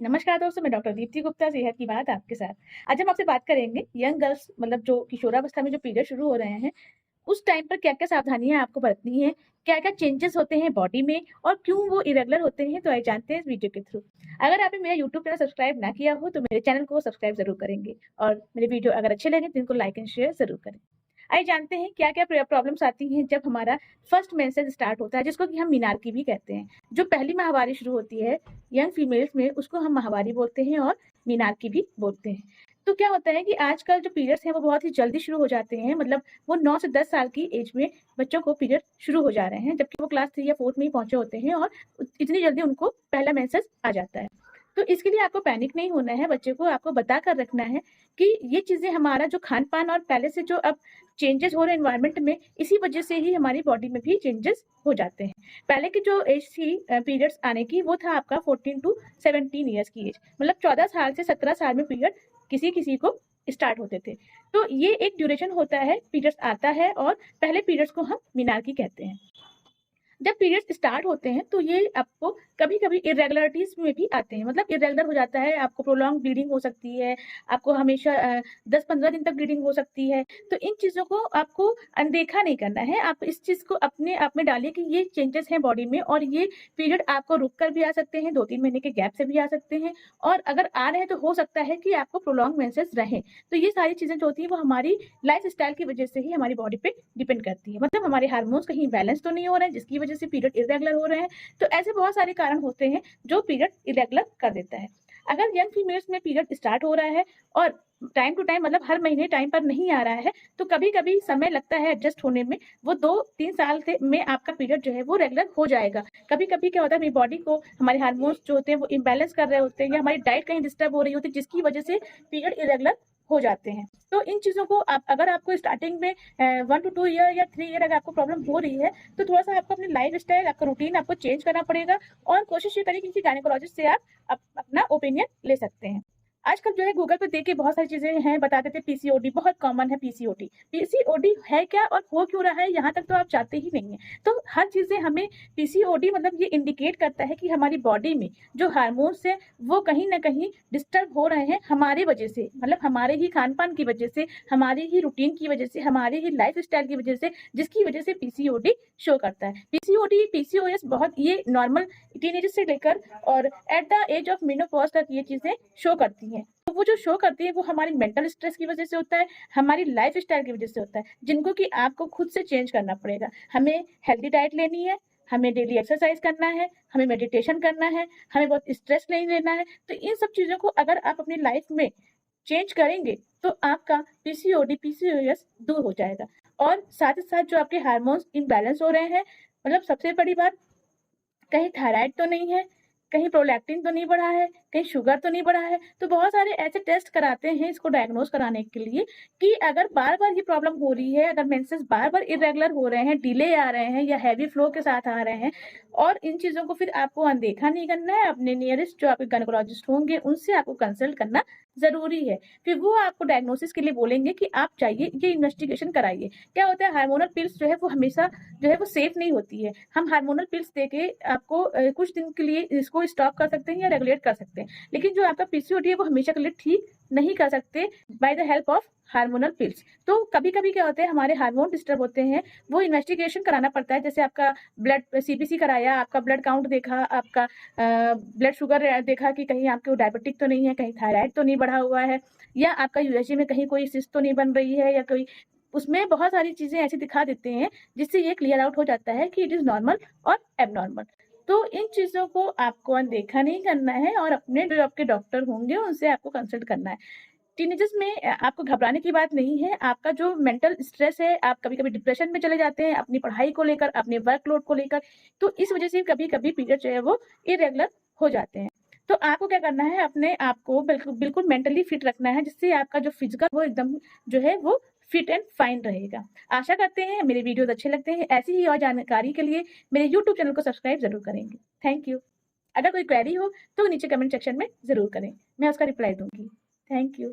नमस्कार दोस्तों, मैं डॉक्टर दीप्ति गुप्ता सेहत की बात आपके साथ। आज हम आपसे बात करेंगे यंग गर्ल्स मतलब जो किशोरावस्था में जो पीरियड शुरू हो रहे हैं, उस टाइम पर क्या-क्या सावधानियाँ आपको बरतनी है, क्या-क्या चेंजेस होते हैं बॉडी में और क्यों वो इरेगुलर होते हैं, तो आइए जानते हैं इस वीडियो के थ्रू। अगर आपने मेरा यूट्यूब चैनल सब्सक्राइब ना किया हो, तो मेरे चैनल को सब्सक्राइब ज़रूर करेंगे और मेरे वीडियो अगर अच्छे लगे तो इनको लाइक एंड शेयर ज़रूर करें। आइए जानते हैं क्या-क्या प्रॉब्लम्स आती हैं जब हमारा फर्स्ट मेंसेस स्टार्ट होता है, जिसको कि हम मीनार्की भी कहते हैं। जो पहली माहवारी शुरू होती है यंग फीमेल्स में, उसको हम माहवारी बोलते हैं और मीनार्की भी बोलते हैं। तो क्या होता है कि आजकल जो पीरियड्स हैं वो बहुत ही जल्दी शुरू हो जाते हैं, मतलब वो 9 से 10 साल की एज में बच्चों को पीरियड शुरू हो जा रहे हैं, जबकि वो क्लास 3 या 4 में ही पहुंचे होते हैं और इतनी जल्दी उनको पहला मेंसेस आ जाता है। तो इसके लिए आपको पैनिक नहीं होना है, बच्चे को आपको बता कर रखना है कि ये चीज़ें हमारा जो खान-पान और पहले से जो अब चेंजेस हो रहे हैं एनवायरनमेंट में, इसी वजह से ही हमारी बॉडी में भी चेंजेस हो जाते हैं। पहले की जो एज थी पीरियड्स आने की, वो था आपका 14 टू 17 ईयर्स की एज, मतलब 14 साल से 17 साल में पीरियड किसी-किसी को स्टार्ट होते थे। तो ये एक ड्यूरेशन होता है, पीरियड्स आता है और पहले पीरियड्स को हम मीनार्की कहते हैं। जब पीरियड्स स्टार्ट होते हैं तो ये आपको कभी-कभी इर्रेगुलरिटीज़ में भी आते हैं, मतलब इर्रेगुलर हो जाता है, आपको प्रोलॉन्ग ब्लीडिंग हो सकती है, आपको हमेशा 10-15 दिन तक ब्लीडिंग हो सकती है। तो इन चीज़ों को आपको अनदेखा नहीं करना है, आप इस चीज़ को अपने आप में डालिए कि ये चेंजेस हैं बॉडी में और ये पीरियड आपको रुक कर भी आ सकते हैं, 2-3 महीने के गैप से भी आ सकते हैं और अगर आ रहे हैं तो हो सकता है कि आपको प्रोलॉन्ग मेंसेस रहें। तो ये सारी चीज़ें जो होती हैं वो हमारी लाइफ़स्टाइल की वजह से ही हमारी बॉडी पे डिपेंड करती है। मतलब हमारे हार्मोन्स कहीं बैलेंस तो नहीं हो रहे हैं जिसकी वजह से पीरियड इर्रेगुलर हो रहे हैं। तो ऐसे बहुत सारे कारण होते हैं जो पीरियड इर्रेगुलर कर देता है। अगर यंग फीमेल्स में पीरियड स्टार्ट हो रहा है और टाइम टू टाइम मतलब हर महीने टाइम पर नहीं आ रहा है, तो कभी-कभी समय लगता है एडजस्ट होने में। वो 2-3 साल से में आपका पीरियड जो है वो रेगुलर हो जाएगा। कभी-कभी क्या होता है, हमारी बॉडी को हमारे हार्मोन्स जो होते हैं वो इम्बैलेंस कर रहे होते हैं या हमारी डाइट कहीं डिस्टर्ब हो रही होती है जिसकी वजह से पीरियड इरेगुलर हो जाते हैं। तो इन चीज़ों को आप अगर आपको स्टार्टिंग में 1 टू 2 ईयर या 3 ईयर अगर आपको प्रॉब्लम हो रही है, तो थोड़ा-सा आपको अपनी लाइफ़स्टाइल, आपका रूटीन आपको चेंज करना पड़ेगा और कोशिश ये करें कि किसी गायनेकोलॉजिस्ट से आप अपना ओपिनियन ले सकते हैं। आजकल जो है गूगल पे देखिए बहुत सारी चीज़ें हैं, बता देते हैं पीसीओडी, बहुत कॉमन है पीसीओडी। पीसीओडी है क्या और हो क्यों रहा है, यहाँ तक तो आप जानते ही नहीं हैं। तो हर चीज़ें हमें पीसीओडी मतलब ये इंडिकेट करता है कि हमारी बॉडी में जो हार्मोन्स हैं, वो कहीं न कहीं डिस्टर्ब हो रहे हैं हमारी वजह से, मतलब हमारे ही खान-पान की वजह से, हमारी ही रूटीन की वजह से, हमारी ही लाइफ़स्टाइल की वजह से, जिसकी वजह से पीसीओडी शो करता है। पीसीओडी, पीसीओएस बहुत ये नॉर्मल टीनेजर से लेकर और at the age of menopause तक ये चीज़ें शो करती हैं। तो वो जो शो करती है वो हमारी मेंटल स्ट्रेस की वजह से होता है, हमारी लाइफ़स्टाइल की वजह से होता है, जिनको कि आपको खुद से चेंज करना पड़ेगा। हमें हेल्दी डाइट लेनी है, हमें डेली एक्सरसाइज़ करना है, हमें मेडिटेशन करना है, हमें बहुत स्ट्रेस नहीं लेना है। तो इन सब चीज़ों को अगर आप अपनी लाइफ़ में चेंज करेंगे, तो आपका पीसीओडी, पीसीओएस दूर हो जाएगा और साथ ही साथ जो आपके हार्मोन्स इम्बैलेंस हो रहे हैं, मतलब सबसे बड़ी बात, कहीं थायराइड तो नहीं है, कहीं प्रोलैक्टिन तो नहीं बढ़ा है, कहीं शुगर तो नहीं बढ़ा है। तो बहुत सारे ऐसे टेस्ट कराते हैं इसको डायग्नोज़ कराने के लिए कि अगर बार-बार ये प्रॉब्लम हो रही है, अगर मेंसेस बार-बार इर्रेगुलर हो रहे हैं, डिले आ रहे हैं या हेवी फ्लो के साथ आ रहे हैं और इन चीज़ों को फिर आपको अनदेखा नहीं करना है, अपने नियरेस्ट जो आपके गायनेकोलॉजिस्ट होंगे, उनसे आपको कंसल्ट करना ज़रूरी है। फिर वो आपको डायग्नोसिस के लिए बोलेंगे कि आप जाइए, ये इन्वेस्टिगेशन कराइए। क्या होता है, हार्मोनल पिल्स जो है वो हमेशा जो है वो सेफ नहीं होती है। हम हार्मोनल पिल्स देके आपको कुछ दिन के लिए इसको स्टॉप कर सकते हैं या रेगुलेट कर सकते हैं, लेकिन जो आपका पीसीओडी है वो हमेशा के लिए ठीक नहीं कर सकते by the help of hormonal pills. तो कभी-कभी क्या होता है, हमारे हार्मोन डिस्टर्ब होते हैं, वो इन्वेस्टिगेशन कराना पड़ता है। जैसे आपका ब्लड सीबीसी कराया, आपका ब्लड काउंट देखा, आपका ब्लड शुगर देखा कि कहीं आपको डायबिटिक तो नहीं है, कहीं थायराइड तो नहीं बढ़ा हुआ है या आपका यूएसजी में कहीं कोई सिस्ट तो नहीं बन रही है या कोई, उसमें बहुत सारी चीज़ें ऐसी दिखा देते हैं जिससे ये क्लियर आउट हो जाता है कि इट इज़ नॉर्मल और एबनॉर्मल। तो इन चीज़ों को आपको अनदेखा नहीं करना है और अपने जो आपके डॉक्टर होंगे उनसे आपको कंसल्ट करना है। टीनेजर्स में आपको घबराने की बात नहीं है। आपका जो मेंटल स्ट्रेस है, आप कभी-कभी डिप्रेशन में चले जाते हैं अपनी पढ़ाई को लेकर, अपने वर्कलोड को लेकर, तो इस वज़ह से कभी-कभी पीरियड जो है वो इर्रेगुलर हो जाते हैं। तो आपको क्या करना है, अपने आप को बिल्कुल बिल्कुल मेंटली फिट रखना है, जिससे आपका जो फिज़िकल वो एकदम जो है वो फिट एंड फाइन रहेगा। आशा करते हैं मेरे वीडियोज़ अच्छे लगते हैं। ऐसी ही और जानकारी के लिए मेरे यूट्यूब चैनल को सब्सक्राइब ज़रूर करेंगे। Thank you. अगर कोई क्वेरी हो तो नीचे कमेंट सेक्शन में ज़रूर करें, मैं उसका रिप्लाई दूँगी। Thank you.